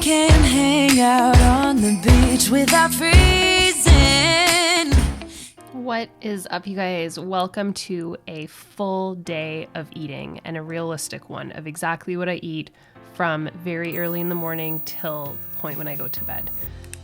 can hang out on the beach without freezing. What is up, you guys? Welcome to a full day of eating, and a realistic one of exactly what I eat from very early in the morning till the point when I go to bed.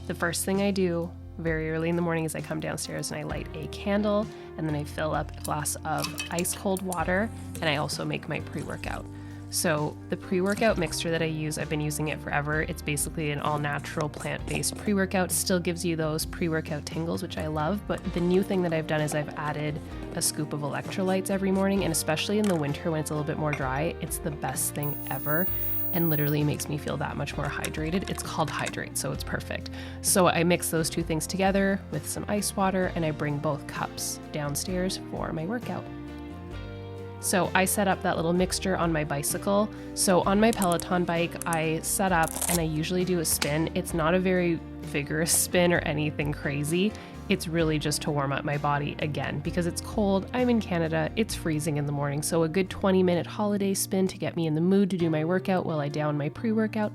The first thing I do very early in the morning is I come downstairs and I light a candle, and then I fill up a glass of ice cold water, and I also make my pre-workout. So the pre-workout mixture that I use, I've been using it forever. It's basically an all-natural plant-based pre-workout. Still gives you those pre-workout tingles, which I love, but the new thing that I've done is I've added a scoop of electrolytes every morning, and especially in the winter when it's a little bit more dry, it's the best thing ever. And literally makes me feel that much more hydrated. It's called Hydrate, so it's perfect. So I mix those two things together with some ice water, and I bring both cups downstairs for my workout. So I set up that little mixture on my bicycle. So on my Peloton bike, I set up and I usually do a spin. It's not a very vigorous spin or anything crazy. It's really just to warm up my body again because it's cold. I'm in Canada. It's freezing in the morning. So a good 20-minute holiday spin to get me in the mood to do my workout while I down my pre-workout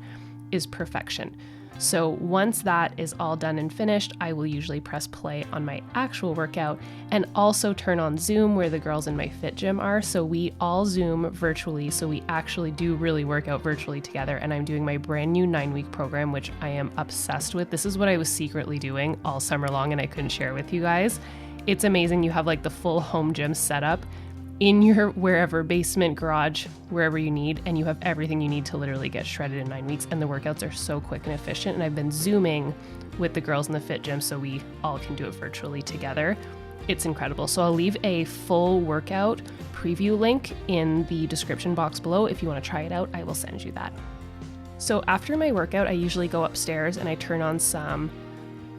is perfection. So once that is all done and finished, I will usually press play on my actual workout and also turn on Zoom where the girls in my fit gym are. So we all Zoom virtually. So we actually do really work out virtually together. And I'm doing my brand new 9-week program, which I am obsessed with. This is what I was secretly doing all summer long and I couldn't share with you guys. It's amazing. You have like the full home gym set up in your wherever, basement, garage, wherever you need, and you have everything you need to literally get shredded in 9 weeks, and the workouts are so quick and efficient, and I've been Zooming with the girls in the fit gym so we all can do it virtually together. It's incredible. So I'll leave a full workout preview link in the description box below. If you want to try it out, I will send you that. So after my workout, I usually go upstairs and I turn on some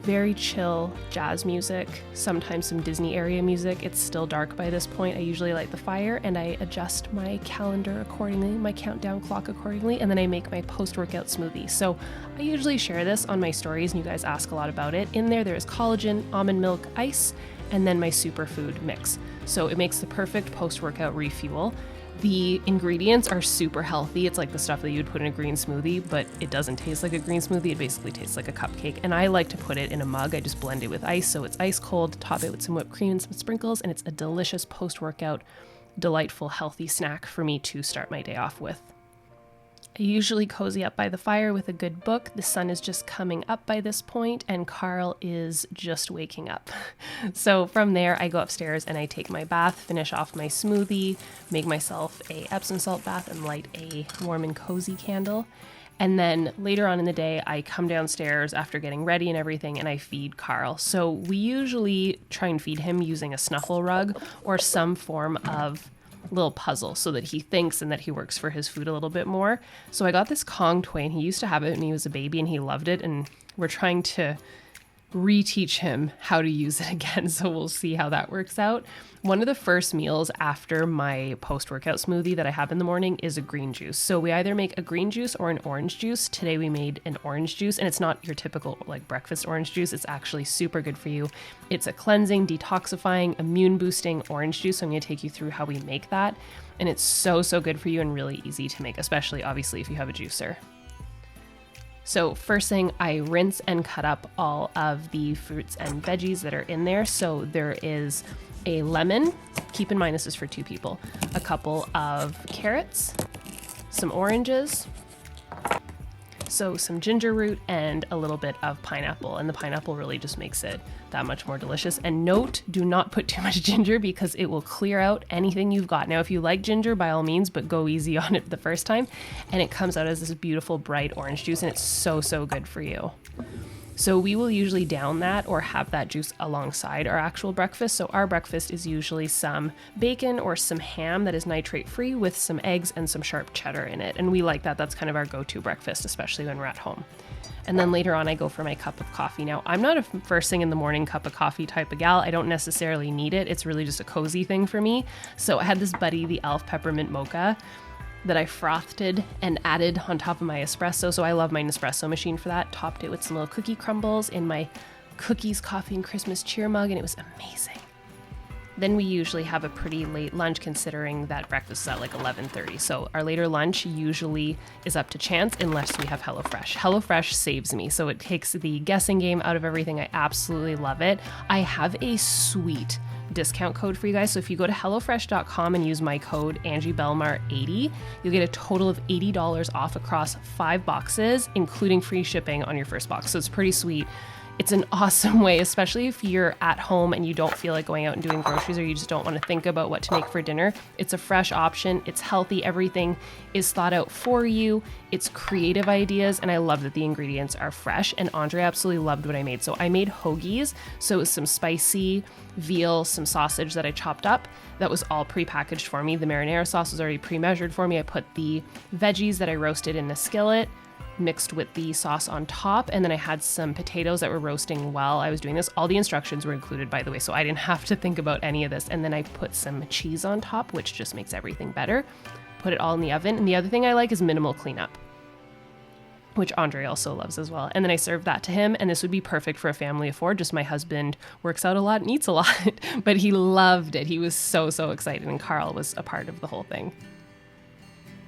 very chill jazz music, sometimes some Disney area music. It's still dark by this point. I usually light the fire and I adjust my calendar accordingly, my countdown clock accordingly, and then I make my post-workout smoothie. So I usually share this on my stories and you guys ask a lot about it. In there is collagen, almond milk, ice, and then my superfood mix. So it makes the perfect post-workout refuel. The ingredients are super healthy. It's like the stuff that you would put in a green smoothie, but it doesn't taste like a green smoothie. It basically tastes like a cupcake. And I like to put it in a mug. I just blend it with ice, so it's ice cold, top it with some whipped cream and some sprinkles, and it's a delicious post-workout, delightful, healthy snack for me to start my day off with. I usually cozy up by the fire with a good book. The sun is just coming up by this point, and Carl is just waking up. So from there, I go upstairs and I take my bath, finish off my smoothie, make myself a Epsom salt bath, and light a warm and cozy candle. And then later on in the day, I come downstairs after getting ready and everything, and I feed Carl. So we usually try and feed him using a snuffle rug or some form of little puzzle so that he thinks and that he works for his food a little bit more. So I got this Kong toy and he used to have it when he was a baby and he loved it, and we're trying to reteach him how to use it again, so we'll see how that works out. One of the first meals after my post-workout smoothie that I have in the morning is a green juice. So we either make a green juice or an orange juice. Today we made an orange juice, and it's not your typical like breakfast orange juice. It's actually super good for you. It's a cleansing, detoxifying, immune boosting orange juice. So I'm going to take you through how we make that, and it's so good for you and really easy to make, especially obviously if you have a juicer. So first thing, I rinse and cut up all of the fruits and veggies that are in there. So there is a lemon, keep in mind this is for 2 people, a couple of carrots, some oranges, so some ginger root, and a little bit of pineapple. And the pineapple really just makes it that much more delicious. And note, do not put too much ginger because it will clear out anything you've got. Now, if you like ginger, by all means, but go easy on it the first time. And it comes out as this beautiful bright orange juice, and it's so good for you. So we will usually down that or have that juice alongside our actual breakfast. So our breakfast is usually some bacon or some ham that is nitrate free with some eggs and some sharp cheddar in it. And we like that. That's kind of our go-to breakfast, especially when we're at home. And then later on, I go for my cup of coffee. Now, I'm not a first thing in the morning cup of coffee type of gal. I don't necessarily need it. It's really just a cozy thing for me. So I had this Buddy, the Elf Peppermint Mocha, that I frothed and added on top of my espresso. So I love my Nespresso machine for that. Topped it with some little cookie crumbles in my cookies, coffee, and Christmas cheer mug, and it was amazing. Then we usually have a pretty late lunch, considering that breakfast is at like 11:30. So our later lunch usually is up to chance unless we have HelloFresh. HelloFresh saves me. So it takes the guessing game out of everything. I absolutely love it. I have a sweet discount code for you guys. So if you go to HelloFresh.com and use my code AngieBellemare80, you'll get a total of $80 off across 5 boxes, including free shipping on your first box. So it's pretty sweet. It's an awesome way, especially if you're at home and you don't feel like going out and doing groceries, or you just don't want to think about what to make for dinner. It's a fresh option. It's healthy. Everything is thought out for you. It's creative ideas. And I love that the ingredients are fresh. And Andre absolutely loved what I made. So I made hoagies. So it was some spicy veal, some sausage that I chopped up. That was all pre-packaged for me. The marinara sauce was already pre-measured for me. I put the veggies that I roasted in a skillet, mixed with the sauce on top, and then I had some potatoes that were roasting while I was doing this. All the instructions were included, by the way, so I didn't have to think about any of this. And then I put some cheese on top, which just makes everything better. Put it all in the oven. And the other thing I like is minimal cleanup, which Andre also loves as well. And then I served that to him, and this would be perfect for a family of 4. Just my husband works out a lot and eats a lot, but he loved it. He was so excited, and Carl was a part of the whole thing.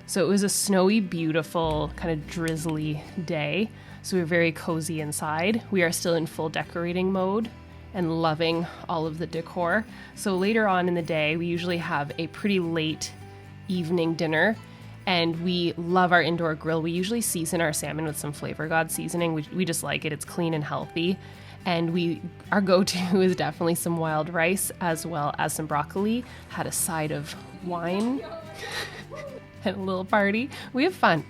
So it was a snowy, beautiful, kind of drizzly day. So we were very cozy inside. We are still in full decorating mode and loving all of the decor. So later on in the day, we usually have a pretty late evening dinner, and we love our indoor grill. We usually season our salmon with some Flavor God seasoning. We just like it. It's clean and healthy. And our go-to is definitely some wild rice as well as some broccoli. Had a side of wine. At a little party. We have fun.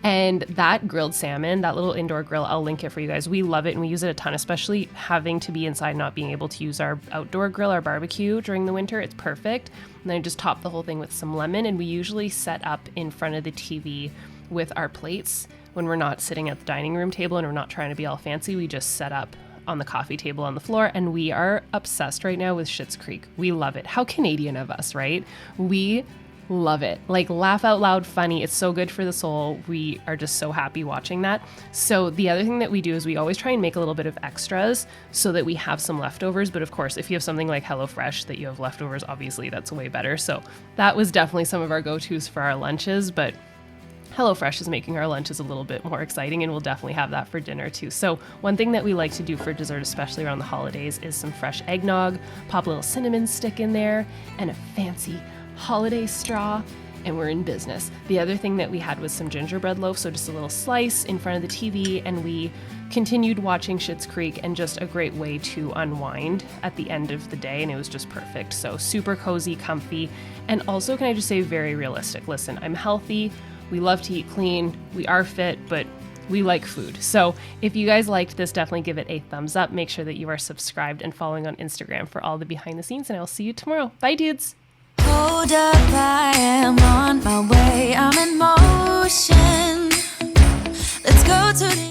And that grilled salmon, that little indoor grill, I'll link it for you guys. We love it and we use it a ton, especially having to be inside, not being able to use our outdoor grill, our barbecue during the winter. It's perfect. And then I just top the whole thing with some lemon, and we usually set up in front of the TV with our plates when we're not sitting at the dining room table and we're not trying to be all fancy. We just set up on the coffee table on the floor, and we are obsessed right now with Schitt's Creek. We love it. How Canadian of us, right? We love it. Like, laugh out loud funny. It's so good for the soul. We are just so happy watching that. So the other thing that we do is we always try and make a little bit of extras so that we have some leftovers. But of course, if you have something like HelloFresh that you have leftovers, obviously that's way better. So that was definitely some of our go-tos for our lunches, but HelloFresh is making our lunches a little bit more exciting, and we'll definitely have that for dinner too. So one thing that we like to do for dessert, especially around the holidays, is some fresh eggnog, pop a little cinnamon stick in there, and a fancy holiday straw, and we're in business. The other thing that we had was some gingerbread loaf, so just a little slice in front of the TV, and we continued watching Schitt's Creek, and just a great way to unwind at the end of the day, and it was just perfect. So super cozy, comfy, and also, can I just say, very realistic. Listen, I'm healthy, we love to eat clean, we are fit, but we like food. So if you guys liked this, definitely give it a thumbs up. Make sure that you are subscribed and following on Instagram for all the behind the scenes, and I'll see you tomorrow. Bye, dudes. Hold up, I am on my way. I'm in motion. Let's go to the